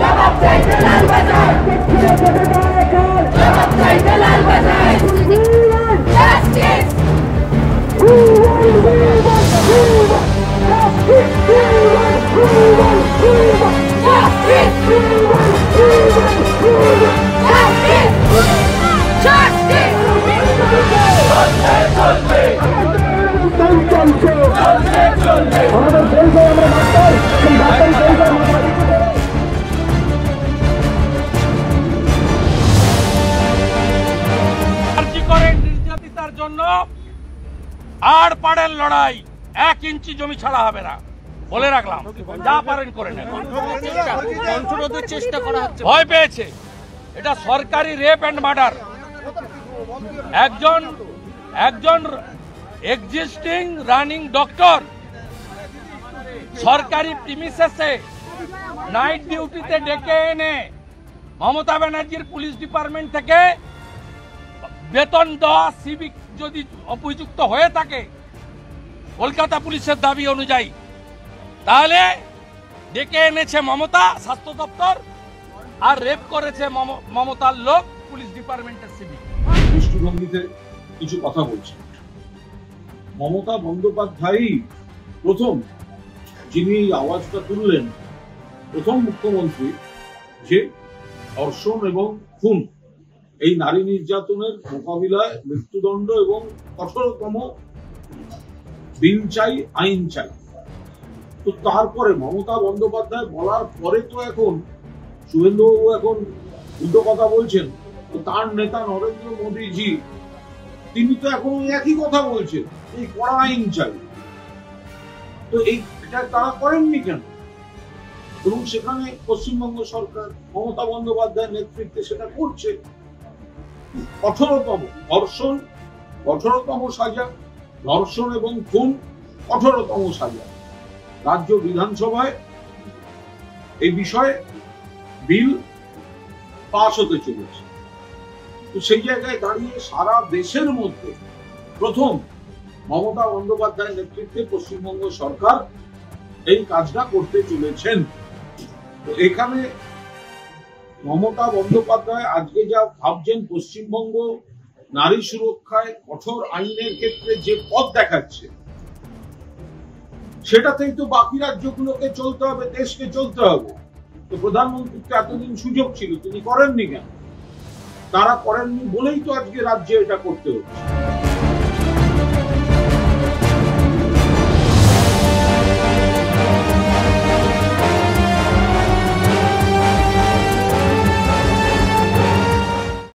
জবাব চাইতে লাল বাজার, জবাব চাইতে লাল বাজার। জাস্টিস নির্যাতিতার জন্য আর পাড়ের লড়াই 1 ইঞ্চি জমি ছাড়া হবে না বলে রাখলাম। যা পারেন করে নেন। চেষ্টা করা হচ্ছে, ভয় পেয়েছে। এটা সরকারি রেপ অ্যান্ড মার্ডার। একজন এক্সিস্টিং রানিং ডক্টর সরকারি প্রিমিসেসে নাইট ডিউটিতে ডেকে এনে মমতা ব্যানার্জির পুলিশ ডিপার্টমেন্ট থেকে বেতন দেওয়া সিভিক যদি অভিযুক্ত হয়ে থাকে কলকাতা পুলিশের দাবি অনুযায়ী, তাহলে ডেকে এনেছে মমতা স্বাস্থ্য দপ্তর আর রেপ করেছে মমতার লোক পুলিশ ডিপার্টমেন্টের সিভিক। দৃষ্টিভঙ্গিতে কিছু কথা বলছি। মমতা বন্দ্যোপাধ্যায় প্রথম যিনি আওয়াজটা তুললেন, প্রথম মুখ্যমন্ত্রী যে ধর্ষণ এবং খুন এই নারী নির্যাতনের মোকাবিলায় মৃত্যুদণ্ড এবং কঠোরতম বিল চাই, আইন চাই। তো তারপরে মমতা বন্দ্যোপাধ্যায় বলার পরে তো এখন শুভেন্দুবাবু এখন উল্টো কথা বলছেন। তো তার নেতা নরেন্দ্র মোদীজি তিনি তো এখন একই কথা বলছেন, এই কড়া আইন চাই। তো এটা তারা করেননি কেন? এবং সেখানে পশ্চিমবঙ্গ সরকার মমতা বন্দ্যোপাধ্যায়ের নেতৃত্বে সেটা করছে। কঠোরতম ধর্ষণ, কঠোরতম সাজা, ধর্ষণ এবং খুন কঠোরতম সাজা। রাজ্য বিধানসভায় এই বিষয়ে বিল পাস হতে চলেছে। তো সেই জায়গায় দাঁড়িয়ে সারা দেশের মধ্যে প্রথম মমতা বন্দ্যোপাধ্যায়ের নেতৃত্বে পশ্চিমবঙ্গ সরকার এই কাজটা করতে চলেছেন। তো এখানে মমতা বন্দ্যোপাধ্যায় আজকে যা ভাবছেন, পশ্চিমবঙ্গ নারী সুরক্ষায় কঠোর আইনের ক্ষেত্রে যে পথ দেখাচ্ছে, সেটাতেই তো বাকি রাজ্যগুলোকে চলতে হবে, দেশকে চলতে হবে। তো প্রধানমন্ত্রীর তো এতদিন সুযোগ ছিল, তিনি করেননি কেন? তারা করেননি বলেই তো আজকে রাজ্যে এটা করতে হচ্ছে।